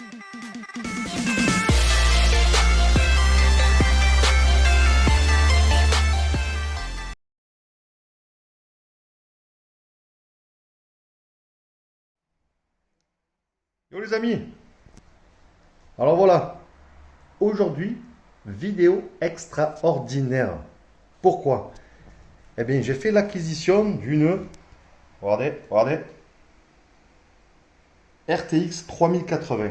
Yo les amis, alors voilà, aujourd'hui, vidéo extraordinaire. Pourquoi? Eh bien, j'ai fait l'acquisition d'une, regardez, RTX 3080,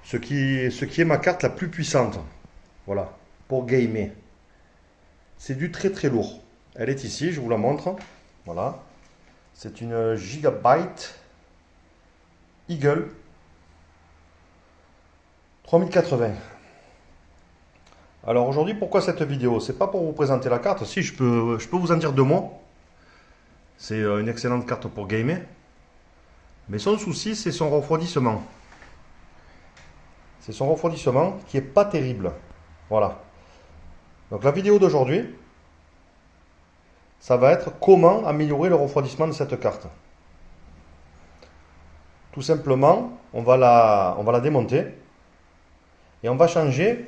ce qui est ma carte la plus puissante, voilà, pour gamer. C'est du très très lourd. Elle est ici, je vous la montre, voilà. C'est une Gigabyte Eagle 3080. Alors aujourd'hui, pourquoi cette vidéo? C'est pas pour vous présenter la carte. Si, je peux vous en dire deux mots. C'est une excellente carte pour gamer. Mais son souci, c'est son refroidissement. C'est son refroidissement qui est pas terrible. Voilà. Donc la vidéo d'aujourd'hui, ça va être comment améliorer le refroidissement de cette carte. Tout simplement, on va la démonter et on va changer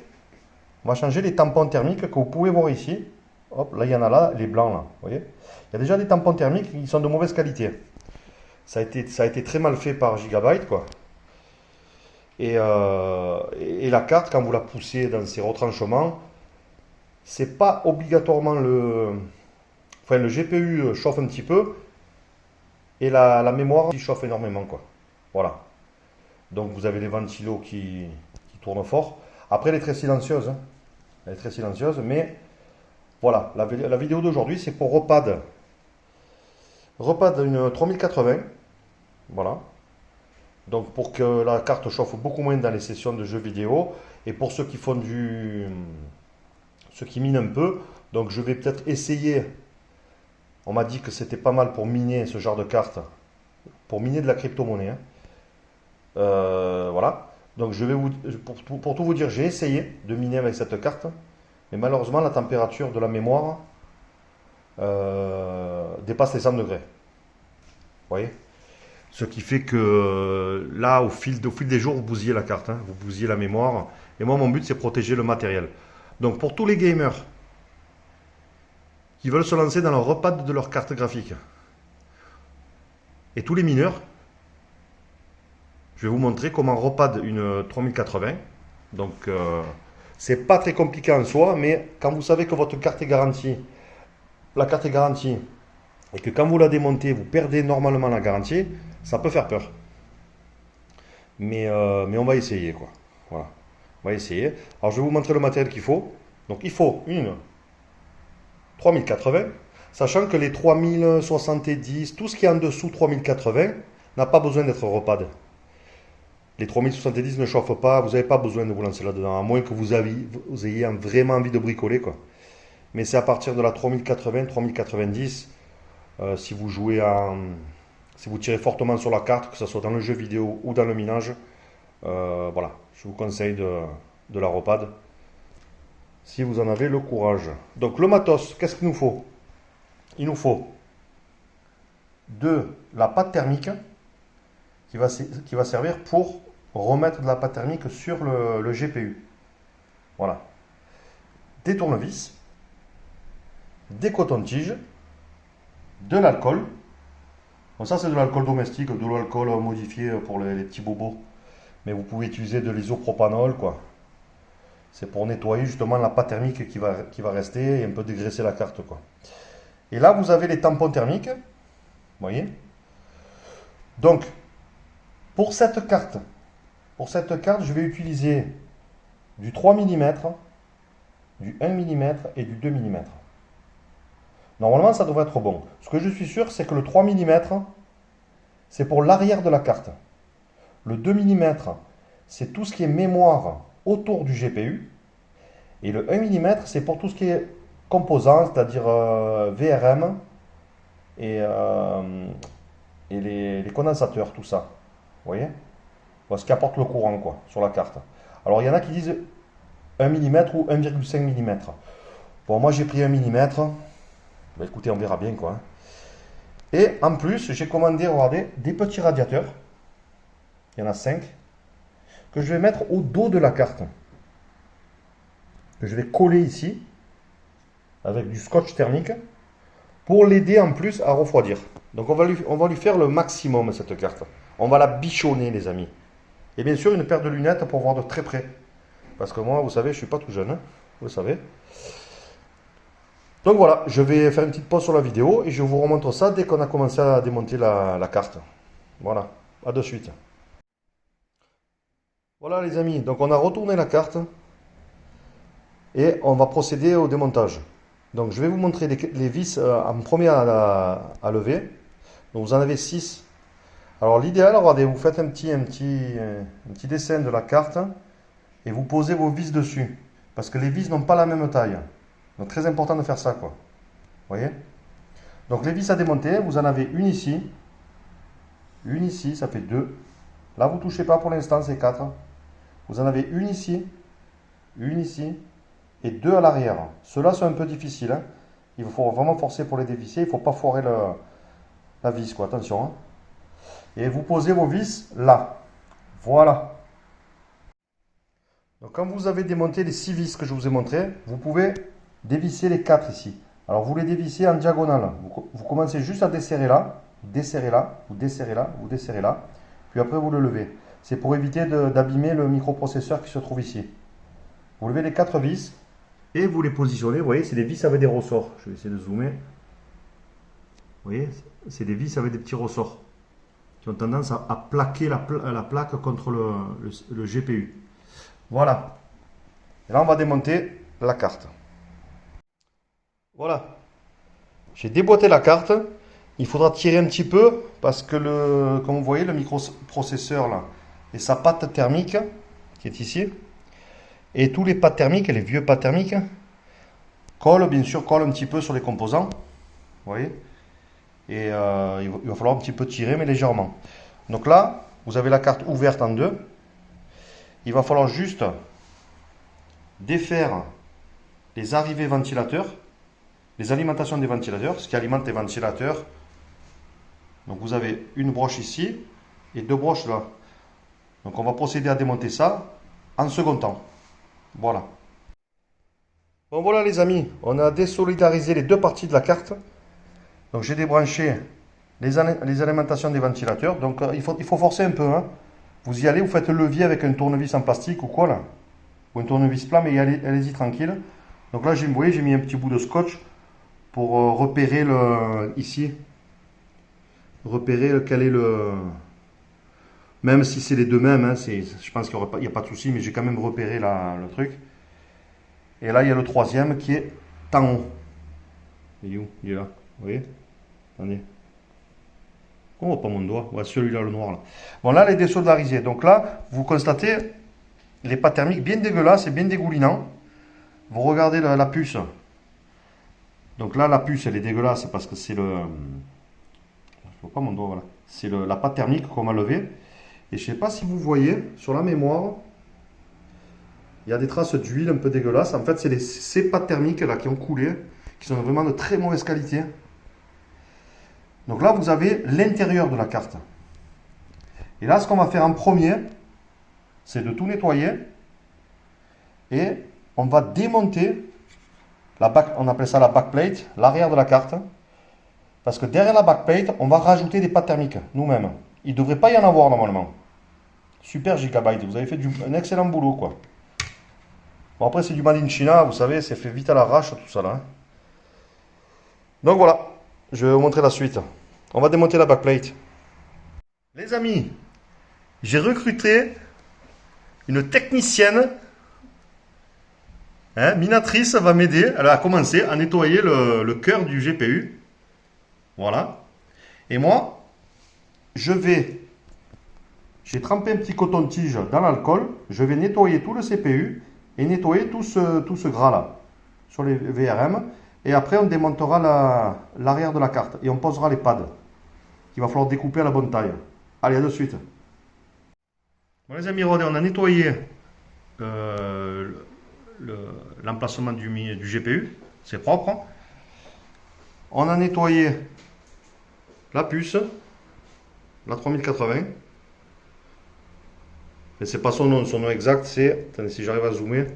les tampons thermiques que vous pouvez voir ici. Hop, là il y en a là, les blancs là, vous voyez. Il y a déjà des tampons thermiques qui sont de mauvaise qualité. Ça a été très mal fait par Gigabyte, quoi. Et la carte, quand vous la poussez dans ses retranchements, c'est pas obligatoirement enfin, le GPU chauffe un petit peu et la mémoire qui chauffe énormément, quoi. Voilà. Donc vous avez les ventilos qui tournent fort. Après, elle est très silencieuse, hein. Elle est très silencieuse, mais voilà. La vidéo d'aujourd'hui, c'est pour Repad. Repad une 3080. Voilà. Donc pour que la carte chauffe beaucoup moins dans les sessions de jeux vidéo. Et pour ceux qui font ceux qui minent un peu, donc je vais peut-être essayer. On m'a dit que c'était pas mal pour miner ce genre de carte. Pour miner de la crypto-monnaie, hein. Voilà. Donc pour tout vous dire, j'ai essayé de miner avec cette carte. Mais malheureusement, la température de la mémoire dépasse les 100 degrés. Vous voyez? Ce qui fait que là, au fil des jours, vous bousillez la carte, hein, vous bousillez la mémoire. Et moi, mon but, c'est protéger le matériel. Donc, pour tous les gamers qui veulent se lancer dans le repad de leur carte graphique, et tous les mineurs, je vais vous montrer comment repad une 3080. Donc, c'est pas très compliqué en soi, mais quand vous savez que votre carte est garantie, la carte est garantie, et que quand vous la démontez, vous perdez normalement la garantie, ça peut faire peur. Mais on va essayer, quoi. Voilà. On va essayer. Alors, je vais vous montrer le matériel qu'il faut. Donc, il faut une 3080, sachant que les 3070, tout ce qui est en dessous 3080, n'a pas besoin d'être repad. Les 3070 ne chauffent pas, vous n'avez pas besoin de vous lancer là-dedans, à moins que vous ayez vraiment envie de bricoler, quoi. Mais c'est à partir de la 3080, 3090, si vous jouez si vous tirez fortement sur la carte, que ce soit dans le jeu vidéo ou dans le minage, voilà, je vous conseille de la repad, si vous en avez le courage. Donc le matos, qu'est-ce qu'il nous faut? Il nous faut de la pâte thermique qui va servir pour remettre de la pâte thermique sur le GPU. Voilà. Des tournevis, des cotons-tiges, de l'alcool. Bon, ça, c'est de l'alcool domestique, de l'alcool modifié pour les petits bobos. Mais vous pouvez utiliser de l'isopropanol, quoi. C'est pour nettoyer justement la pâte thermique qui va rester et un peu dégraisser la carte, quoi. Et là, vous avez les tampons thermiques. Vous voyez? Donc, pour cette carte, je vais utiliser du 3 mm, du 1 mm et du 2 mm. Normalement, ça devrait être bon. Ce que je suis sûr, c'est que le 3 mm, c'est pour l'arrière de la carte. Le 2 mm, c'est tout ce qui est mémoire autour du GPU. Et le 1 mm, c'est pour tout ce qui est composants, c'est-à-dire VRM et les condensateurs, tout ça. Vous voyez? Ce qui apporte le courant, quoi, sur la carte. Alors, il y en a qui disent 1 mm ou 1,5 mm. Bon, moi, j'ai pris 1 mm. Bah, écoutez, on verra bien, quoi, hein. Et en plus, j'ai commandé, regardez, des petits radiateurs. Il y en a 5. que je vais mettre au dos de la carte. Que je vais coller ici avec du scotch thermique pour l'aider en plus à refroidir. Donc on va lui faire le maximum cette carte. On va la bichonner les amis. Et bien sûr une paire de lunettes pour voir de très près. Parce que moi vous savez je ne suis pas tout jeune, hein, vous le savez. Donc voilà, je vais faire une petite pause sur la vidéo et je vous remontre ça dès qu'on a commencé à démonter la carte. Voilà, à de suite. Voilà les amis, donc on a retourné la carte et on va procéder au démontage. Donc je vais vous montrer les vis en premier à lever. Donc vous en avez 6. Alors l'idéal, regardez, vous faites un petit dessin de la carte et vous posez vos vis dessus. Parce que les vis n'ont pas la même taille. Donc très important de faire ça quoi. Vous voyez? Donc les vis à démonter, vous en avez une ici, ça fait 2. Là vous ne touchez pas pour l'instant, c'est 4. Vous en avez une ici et 2 à l'arrière. Ceux-là sont un peu difficiles, hein. Il faut vraiment forcer pour les dévisser, il ne faut pas foirer la vis quoi, attention, hein. Et vous posez vos vis là. Voilà. Donc quand vous avez démonté les 6 vis que je vous ai montré, vous pouvez dévisser les 4 ici. Alors vous les dévissez en diagonale. Vous commencez juste à desserrer là, vous desserrez là, vous desserrez là, vous desserrez là. Puis après vous le levez. C'est pour éviter d'abîmer le microprocesseur qui se trouve ici. Vous levez les 4 vis et vous les positionnez. Vous voyez, c'est des vis avec des ressorts. Je vais essayer de zoomer. Vous voyez, c'est des vis avec des petits ressorts qui ont tendance à plaquer la plaque contre le GPU. Voilà. Et là, on va démonter la carte. Voilà. J'ai déboîté la carte. Il faudra tirer un petit peu parce que, comme vous voyez, le microprocesseur là et sa pâte thermique qui est ici et tous les pâtes thermiques, les vieux pâtes thermiques collent, bien sûr, collent un petit peu sur les composants. Vous voyez. Et il va falloir un petit peu tirer, mais légèrement. Donc là, vous avez la carte ouverte en deux. Il va falloir juste défaire les arrivées ventilateurs, les alimentations des ventilateurs, ce qui alimente les ventilateurs. Donc vous avez une broche ici et 2 broches là. Donc on va procéder à démonter ça en second temps. Voilà. Bon voilà les amis, on a désolidarisé les 2 parties de la carte. Donc j'ai débranché les alimentations des ventilateurs. Donc il faut forcer un peu, hein. Vous y allez, vous faites le levier avec un tournevis en plastique ou quoi là. Ou un tournevis plat, mais allez-y tranquille. Donc là, vous voyez, j'ai mis un petit bout de scotch pour repérer ici. Repérer quel est le... Même si c'est les deux mêmes, hein, je pense qu'il n'y a pas de souci, mais j'ai quand même repéré le truc. Et là, il y a le troisième qui est en haut. Il est où? Il est là. Vous voyez? Attendez. On voit pas mon doigt. Ouais, celui-là, le noir là. Bon, là, les désolidarisés. Donc là, vous constatez les pâtes thermiques bien dégueulasses et bien dégoulinants. Vous regardez la puce. Donc là, la puce, elle est dégueulasse parce que c'est le... Je vois pas mon doigt, voilà. C'est la pâte thermique qu'on m'a levée. Et je sais pas si vous voyez, sur la mémoire, il y a des traces d'huile un peu dégueulasses. En fait, c'est ces pâtes thermiques là qui ont coulé, qui sont vraiment de très mauvaise qualité. Donc là, vous avez l'intérieur de la carte. Et là, ce qu'on va faire en premier, c'est de tout nettoyer. Et on va démonter, on appelle ça la backplate, l'arrière de la carte. Parce que derrière la backplate, on va rajouter des pâtes thermiques, nous-mêmes. Il ne devrait pas y en avoir normalement. Super Gigabyte, vous avez fait un excellent boulot quoi. Bon après c'est du Made in China, vous savez, c'est fait vite à l'arrache tout ça là, hein. Donc voilà, je vais vous montrer la suite. On va démonter la backplate. Les amis, j'ai recruté une technicienne. Hein, Minatrice va m'aider. Elle a commencé à nettoyer le cœur du GPU. Voilà. Et moi, j'ai trempé un petit coton-tige dans l'alcool. Je vais nettoyer tout le CPU et nettoyer tout ce gras-là sur les VRM. Et après, on démontera l'arrière de la carte et on posera les pads qu'il va falloir découper à la bonne taille. Allez, à de suite. Bon, les amis, on a nettoyé l'emplacement du GPU. C'est propre. On a nettoyé la puce, la 3080. Mais c'est pas son nom exact, c'est, attendez, si j'arrive à zoomer,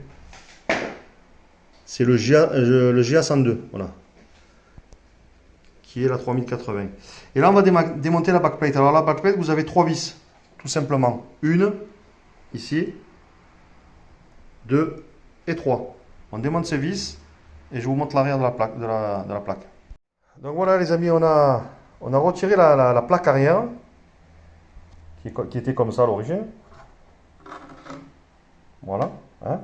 c'est le GA102, voilà, qui est la 3080. Et là, on va démonter la backplate. Alors la backplate, vous avez 3 vis, tout simplement. Une, ici, 2 et 3. On démonte ces vis et je vous montre l'arrière de la plaque. De la plaque. Donc voilà les amis, on a retiré la plaque arrière, qui était comme ça à l'origine. Voilà. Hein.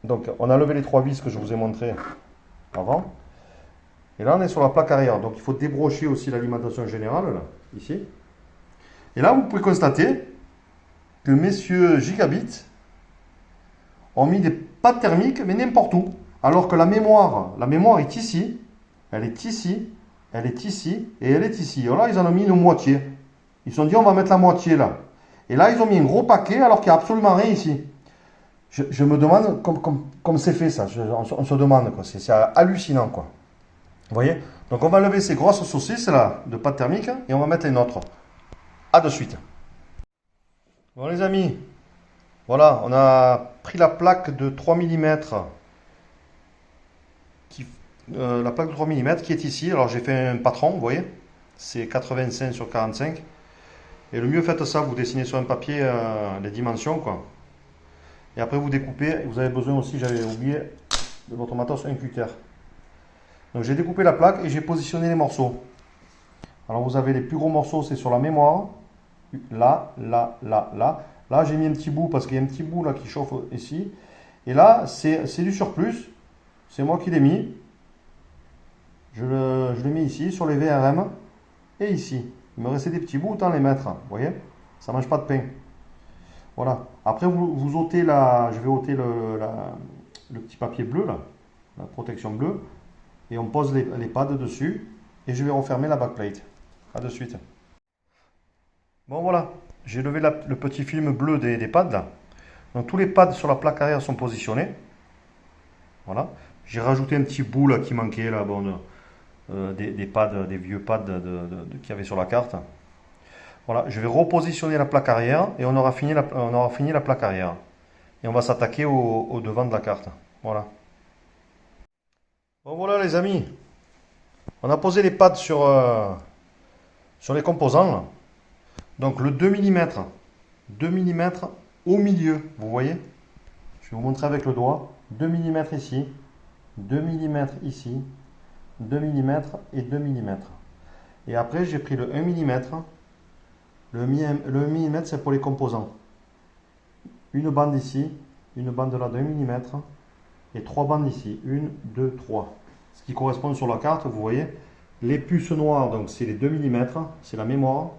Donc on a levé les 3 vis que je vous ai montré avant. Et là on est sur la plaque arrière. Donc il faut débrocher aussi l'alimentation générale, là, ici. Et là vous pouvez constater que messieurs Gigabit ont mis des pads thermiques, mais n'importe où. Alors que la mémoire est ici, elle est ici, elle est ici, et elle est ici. Alors là, ils en ont mis une moitié. Ils se sont dit, on va mettre la moitié là. Et là, ils ont mis un gros paquet, alors qu'il n'y a absolument rien ici. Je me demande comme c'est fait ça. On se demande, quoi. C'est hallucinant, quoi. Vous voyez? Donc, on va lever ces grosses saucisses là, de pâte thermique, et on va mettre les nôtres. A de suite. Bon, les amis, voilà, on a pris la plaque de 3 mm. La plaque de 3 mm qui est ici. Alors j'ai fait un patron, vous voyez, c'est 85 sur 45. Et le mieux, faites ça, vous dessinez sur un papier les dimensions, quoi. Et après vous découpez. Vous avez besoin aussi, j'avais oublié, de votre matos, un cutter. Donc j'ai découpé la plaque et j'ai positionné les morceaux. Alors vous avez les plus gros morceaux, c'est sur la mémoire. Là, là, là, là. Là j'ai mis un petit bout parce qu'il y a un petit bout là qui chauffe ici. Et là c'est du surplus. C'est moi qui l'ai mis. Je le mets ici sur les VRM et ici. Il me restait des petits bouts, autant les mettre. Vous voyez, ça ne mange pas de pain. Voilà. Après, vous ôtez je vais ôter le petit papier bleu, là, la protection bleue. Et on pose les pads dessus. Et je vais refermer la backplate. A de suite. Bon, voilà. J'ai levé le petit film bleu des pads, là. Donc, tous les pads sur la plaque arrière sont positionnés. Voilà. J'ai rajouté un petit bout là qui manquait, là, bon, des pads, des vieux pads qu'il y avait sur la carte. Voilà, je vais repositionner la plaque arrière et on aura fini la plaque arrière. Et on va s'attaquer au devant de la carte. Voilà. Bon voilà les amis. On a posé les pads sur les composants, là. Donc le 2 mm. 2 mm au milieu, vous voyez. Je vais vous montrer avec le doigt. 2 mm ici. 2 mm ici. 2 mm et 2 mm. Et après, j'ai pris le 1 mm. Le millimètre, c'est pour les composants. Une bande ici, une bande là de 1 mm et 3 bandes ici. 1, 2, 3. Ce qui correspond sur la carte, vous voyez. Les puces noires, donc c'est les 2 mm, c'est la mémoire.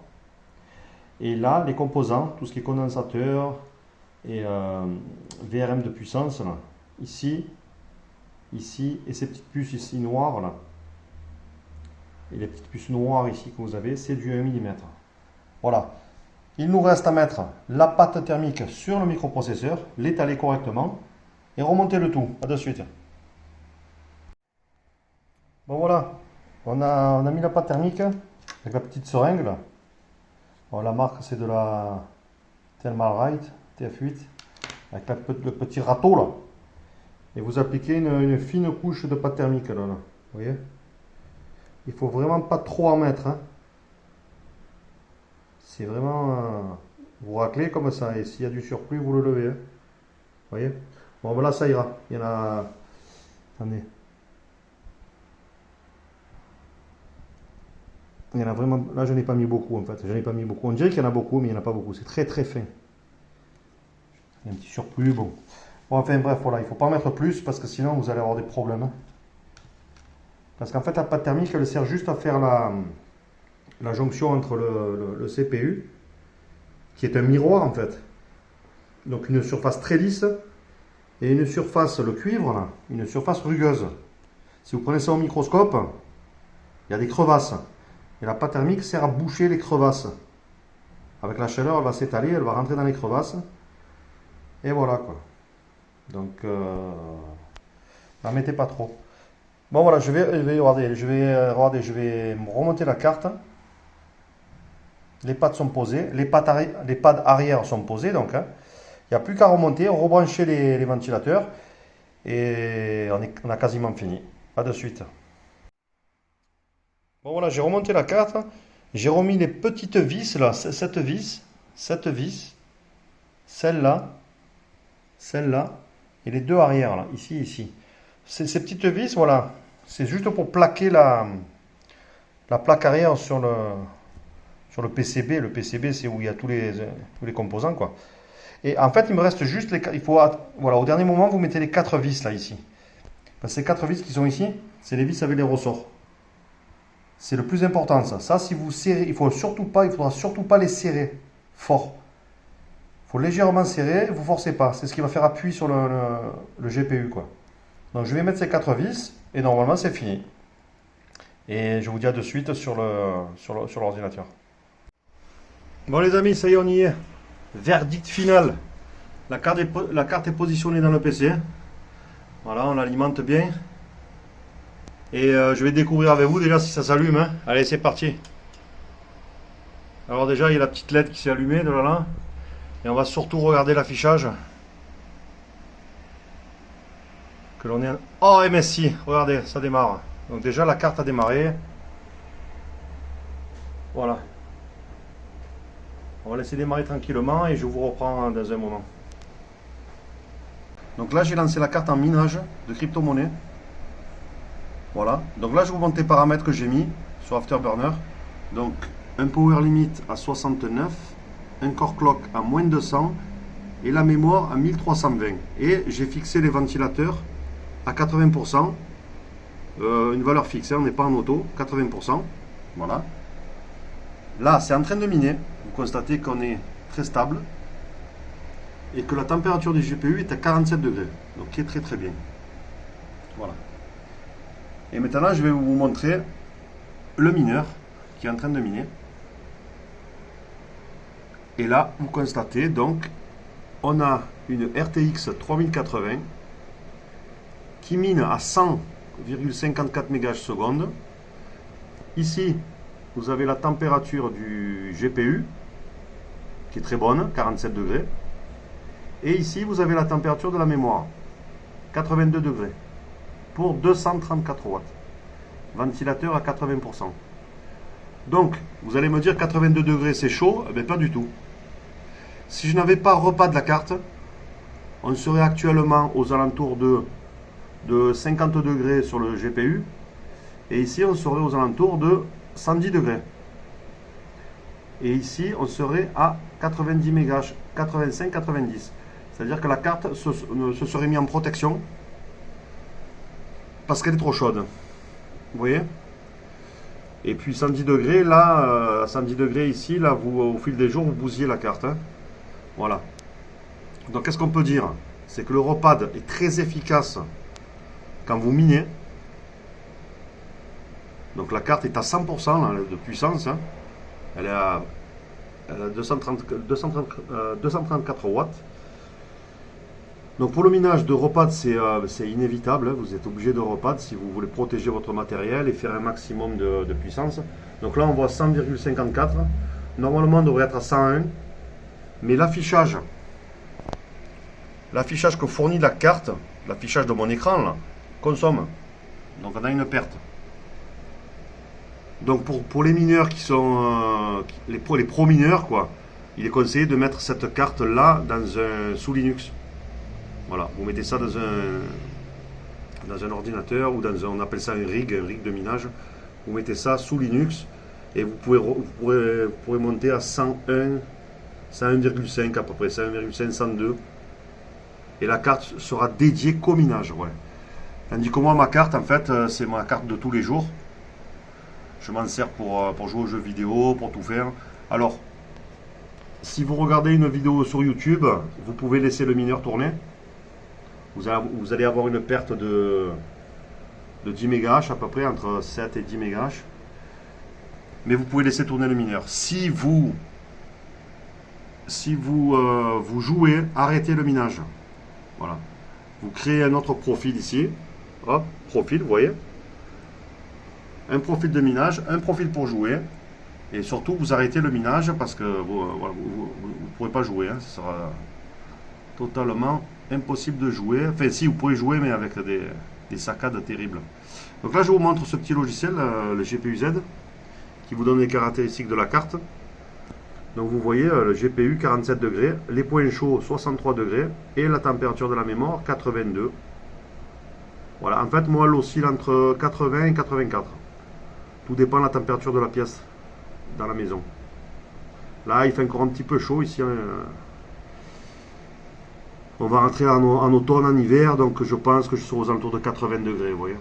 Et là, les composants, tout ce qui est condensateur et VRM de puissance, là. Ici, ici, et ces petites puces ici noires, là. Et les petites puces noires ici que vous avez, c'est du 1 mm. Voilà. Il nous reste à mettre la pâte thermique sur le microprocesseur, l'étaler correctement et remonter le tout. A de suite. Bon voilà, on a mis la pâte thermique avec la petite seringue là. Bon, la marque c'est de la Thermalright TF8 avec le petit râteau là. Et vous appliquez une fine couche de pâte thermique là. Vous voyez? Il faut vraiment pas trop en mettre, hein. C'est vraiment... vous raclez comme ça, et s'il y a du surplus, vous le levez. Hein. Vous voyez? Bon, ben là, ça ira. Il y en a... Attendez. Il y en a vraiment... Là, je n'ai pas mis beaucoup, en fait. Je n'ai pas mis beaucoup. On dirait qu'il y en a beaucoup, mais il n'y en a pas beaucoup. C'est très, très fin. Il y a un petit surplus, bon. Bon, enfin, bref, voilà. Il ne faut pas en mettre plus, parce que sinon, vous allez avoir des problèmes. Hein. Parce qu'en fait, la pâte thermique, elle sert juste à faire la jonction entre le CPU, qui est un miroir en fait. Donc une surface très lisse et une surface, le cuivre là, une surface rugueuse. Si vous prenez ça au microscope, il y a des crevasses. Et la pâte thermique sert à boucher les crevasses. Avec la chaleur, elle va s'étaler, elle va rentrer dans les crevasses. Et voilà quoi. Donc, n'en mettez pas trop. Bon voilà, je vais remonter la carte. Les pads sont posés, les pads arrière sont posés, donc hein. Il n'y a plus qu'à remonter, rebrancher les ventilateurs et on a quasiment fini. À de suite. Bon voilà, j'ai remonté la carte, j'ai remis les petites vis là, cette vis, celle-là, et les deux arrière là, ici. Ces petites vis, voilà, c'est juste pour plaquer la plaque arrière sur le PCB. Le PCB, c'est où il y a tous les composants, quoi. Et en fait, il me reste juste il faut, voilà, au dernier moment, vous mettez les quatre vis là, ici. Parce que ces quatre vis qui sont ici, c'est les vis avec les ressorts. C'est le plus important, ça. Ça, si vous serrez, il faudra surtout pas les serrer fort. Il faut légèrement serrer, vous forcez pas. C'est ce qui va faire appui sur le GPU, quoi. Donc, je vais mettre ces quatre vis et normalement, c'est fini. Et je vous dis à de suite sur l'ordinateur. Bon, les amis, ça y est, on y est. Verdict final. La carte est positionnée dans le PC. Voilà, on l'alimente bien. Et je vais découvrir avec vous déjà si ça s'allume, hein. Allez, c'est parti. Alors déjà, il y a la petite LED qui s'est allumée de là. Et on va surtout regarder l'affichage. Que l'on est... Oh, MSI, regardez, ça démarre. Donc déjà, la carte a démarré. Voilà. On va laisser démarrer tranquillement et je vous reprends dans un moment. Donc là, j'ai lancé la carte en minage de crypto-monnaie. Voilà. Donc là, je vous montre les paramètres que j'ai mis sur Afterburner. Donc, un power limit à 69, un core clock à moins 200 et la mémoire à 1320. Et j'ai fixé les ventilateurs à 80%. Une valeur fixée, on n'est pas en auto, 80%. Voilà. Là, c'est en train de miner. Vous constatez qu'on est très stable et que la température du GPU est à 47 degrés, donc qui est très très bien. Voilà. Et maintenant, je vais vous montrer le mineur qui est en train de miner. Et là, vous constatez donc, on a une RTX 3080 qui mine à 100,54 MHz. Ici, vous avez la température du GPU qui est très bonne, 47 degrés. Et ici, vous avez la température de la mémoire, 82 degrés, pour 234 watts. Ventilateur à 80%. Donc, vous allez me dire 82 degrés, c'est chaud. Mais pas du tout. Si je n'avais pas repas de la carte, on serait actuellement aux alentours de 50 degrés sur le GPU. Et ici, on serait aux alentours de 110 degrés. Et ici, on serait à 90 MHz, 85-90. C'est-à-dire que la carte se serait mise en protection parce qu'elle est trop chaude. Vous voyez? Et puis 110 degrés, là, à 110 degrés ici, là, au fil des jours, vous bousillez la carte. Hein. Voilà. Donc, qu'est-ce qu'on peut dire? C'est que le repad est très efficace quand vous minez. Donc, la carte est à 100% là, de puissance. Hein. Elle est à 234 watts. Donc pour le minage de repad, c'est inévitable, hein. Vous êtes obligé de repad si vous voulez protéger votre matériel et faire un maximum de puissance. Donc là on voit 100,54. Normalement on devrait être à 101. Mais l'affichage que fournit la carte, l'affichage de mon écran là, consomme. Donc on a une perte. Donc pour les mineurs qui sont les pro mineurs, quoi, il est conseillé de mettre cette carte là sous Linux. Voilà, vous mettez ça dans un ordinateur ou on appelle ça un rig de minage. Vous mettez ça sous Linux et vous pourrez monter à 101, 101,5 à peu près, 101,5, 102. Et la carte sera dédiée qu'au minage. Ouais. Tandis que moi, ma carte, en fait, c'est ma carte de tous les jours. Je m'en sers pour jouer aux jeux vidéo, pour tout faire. Alors, si vous regardez une vidéo sur YouTube, vous pouvez laisser le mineur tourner. Vous allez avoir une perte de 10 MHz à peu près, entre 7 et 10 MHz. Mais vous pouvez laisser tourner le mineur. Si vous jouez, arrêtez le minage. Voilà. Vous créez un autre profil ici. Hop, profil, vous voyez. Un profil de minage, un profil pour jouer. Et surtout, vous arrêtez le minage parce que voilà, vous ne pourrez pas jouer. Hein, ce sera totalement impossible de jouer. Enfin, si, vous pouvez jouer, mais avec des saccades terribles. Donc là, je vous montre ce petit logiciel, le GPU-Z, qui vous donne les caractéristiques de la carte. Donc vous voyez le GPU 47 degrés, les points chauds 63 degrés et la température de la mémoire 82. Voilà, en fait, moi, elle oscille entre 80 et 84. Tout dépend de la température de la pièce dans la maison. Là, il fait encore un petit peu chaud ici. On va rentrer en automne, en hiver, donc je pense que je serai aux alentours de 80 degrés, vous voyez.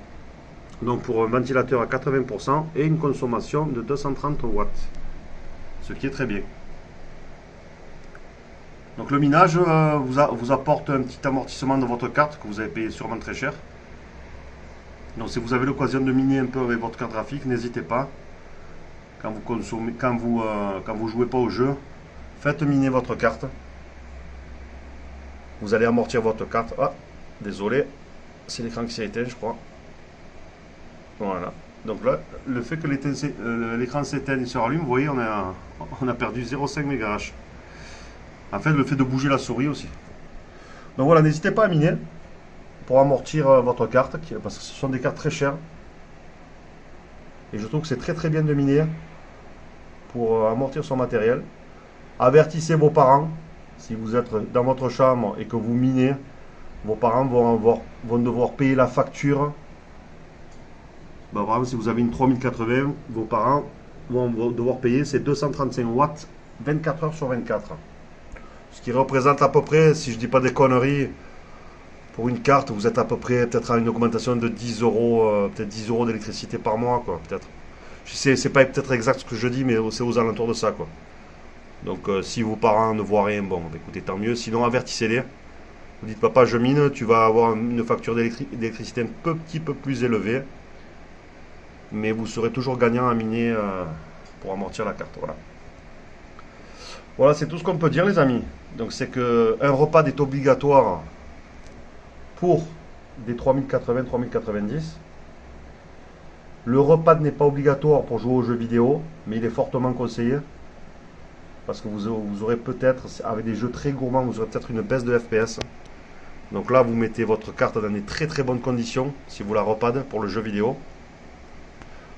Donc pour un ventilateur à 80% et une consommation de 230 watts. Ce qui est très bien. Donc le minage vous apporte un petit amortissement de votre carte que vous avez payé sûrement très cher. Donc si vous avez l'occasion de miner un peu avec votre carte graphique, n'hésitez pas. Quand vous jouez pas au jeu, faites miner votre carte. Vous allez amortir votre carte. Ah, désolé, c'est l'écran qui s'est éteint, je crois. Voilà. Donc là, le fait que l'écran s'éteigne et se rallume, vous voyez, on a perdu 0,5 MHz. En fait, le fait de bouger la souris aussi. Donc voilà, n'hésitez pas à miner pour amortir votre carte, parce que ce sont des cartes très chères. Et je trouve que c'est très très bien de miner pour amortir son matériel. Avertissez vos parents. Si vous êtes dans votre chambre et que vous minez, vos parents vont devoir payer la facture. Par exemple, si vous avez une 3080, vos parents vont devoir payer ces 235 watts 24 heures sur 24. Ce qui représente à peu près, si je ne dis pas des conneries, pour une carte, vous êtes à peu près peut-être à une augmentation de 10 euros, peut-être 10 euros d'électricité par mois, quoi, peut-être. Je sais, c'est pas peut-être exact ce que je dis, mais c'est aux alentours de ça, quoi. Donc, si vos parents ne voient rien, bon, écoutez, tant mieux. Sinon, avertissez-les. Vous dites, papa, je mine, tu vas avoir une facture d'électricité un petit peu plus élevée. Mais vous serez toujours gagnant à miner pour amortir la carte. Voilà. Voilà, c'est tout ce qu'on peut dire, les amis. Donc, c'est qu'un repas est obligatoire pour des 3080, 3090. Le repas n'est pas obligatoire pour jouer aux jeux vidéo, mais il est fortement conseillé. Parce que vous aurez peut-être, avec des jeux très gourmands, vous aurez peut-être une baisse de FPS. Donc là, vous mettez votre carte dans des très très bonnes conditions, si vous la repadez pour le jeu vidéo.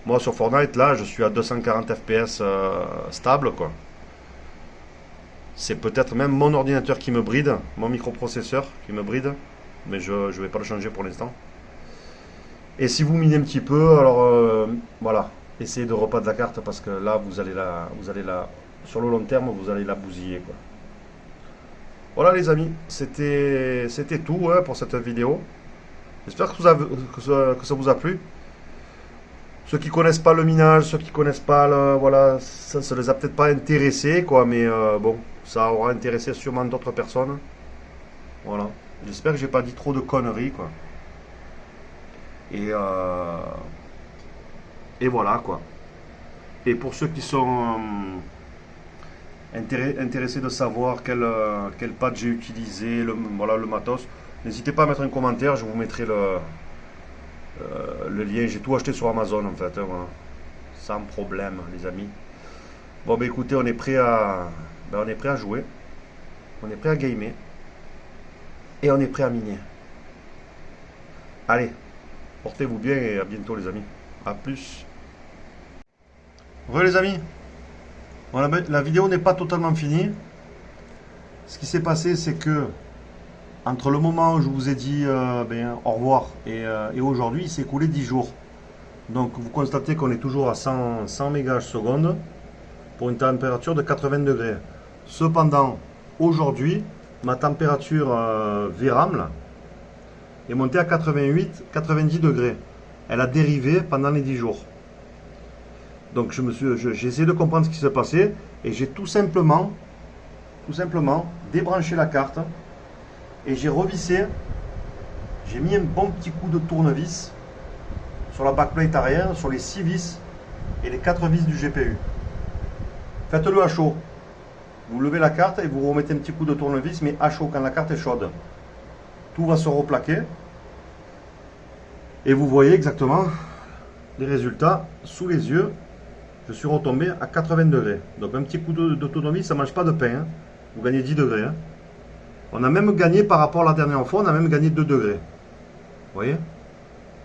Moi, sur Fortnite, là, je suis à 240 FPS stable, quoi. C'est peut-être même mon ordinateur qui me bride, mon microprocesseur qui me bride, mais je ne vais pas le changer pour l'instant. Et si vous minez un petit peu, alors voilà, essayez de repadre la carte parce que là, vous allez la sur le long terme, vous allez la bousiller, quoi. Voilà, les amis, c'était tout pour cette vidéo. J'espère que ça vous a plu. Ceux qui connaissent pas le minage, ceux qui connaissent pas voilà, ça les a peut-être pas intéressés, quoi, mais bon, ça aura intéressé sûrement d'autres personnes. Voilà. J'espère que j'ai pas dit trop de conneries, quoi. Et voilà, quoi. Et pour ceux qui sont intéressés de savoir quel pad j'ai utilisé, voilà, le matos, n'hésitez pas à mettre un commentaire, je vous mettrai le lien. J'ai tout acheté sur Amazon, en fait, voilà. Sans problème, les amis. Bon, bah écoutez, on est prêt à jouer, on est prêt à gamer, et on est prêt à miner. Allez, portez-vous bien et à bientôt, les amis. A plus. Les amis, bon, la vidéo n'est pas totalement finie. Ce qui s'est passé, c'est que entre le moment où je vous ai dit au revoir et aujourd'hui, il s'est écoulé 10 jours. Donc vous constatez qu'on est toujours à 100 MHz pour une température de 80 degrés. Cependant, aujourd'hui, ma température VRAM est montée à 90 degrés. Elle a dérivé pendant les 10 jours. Donc j'ai essayé de comprendre ce qui s'est passé et j'ai tout simplement débranché la carte et j'ai revissé. J'ai mis un bon petit coup de tournevis sur la backplate arrière, sur les 6 vis et les 4 vis du GPU. Faites-le à chaud. Vous levez la carte et vous remettez un petit coup de tournevis, mais à chaud quand la carte est chaude. Tout va se replaquer. Et vous voyez exactement les résultats sous les yeux. je suis retombé à 80 degrés. Donc un petit coup de tournevis, ça ne mange pas de pain. Hein. Vous gagnez 10 degrés. Hein. On a même gagné par rapport à la dernière fois, on a même gagné 2 degrés. Vous voyez?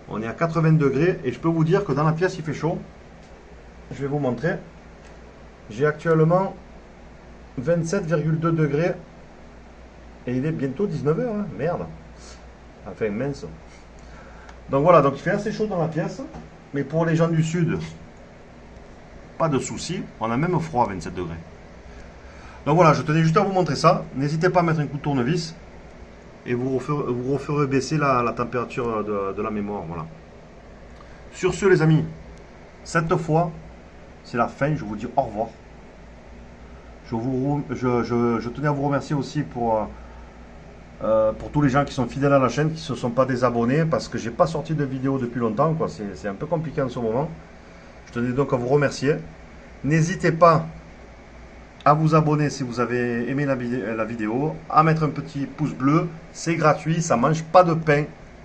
On est à 80 degrés et je peux vous dire que dans la pièce il fait chaud. Je vais vous montrer. J'ai actuellement 27,2 degrés et il est bientôt 19h. Hein. Merde. Enfin mince. Donc voilà, donc il fait assez chaud dans la pièce. Mais pour les gens du sud, pas de souci. On a même froid à 27 degrés. Donc voilà, je tenais juste à vous montrer ça. N'hésitez pas à mettre un coup de tournevis et vous referez baisser la température de la mémoire. Voilà. Sur ce, les amis, cette fois, c'est la fin. Je vous dis au revoir. Je tenais à vous remercier aussi pour tous les gens qui sont fidèles à la chaîne, qui ne se sont pas désabonnés, parce que j'ai pas sorti de vidéo depuis longtemps. C'est un peu compliqué en ce moment. Je tenais donc à vous remercier. N'hésitez pas à vous abonner si vous avez aimé la vidéo, à mettre un petit pouce bleu, c'est gratuit, ça mange pas de pain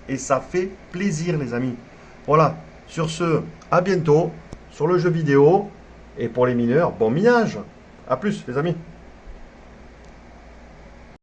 et ça fait plaisir les amis. Voilà, sur ce, à bientôt sur le jeu vidéo et pour les mineurs, bon minage. À plus les amis.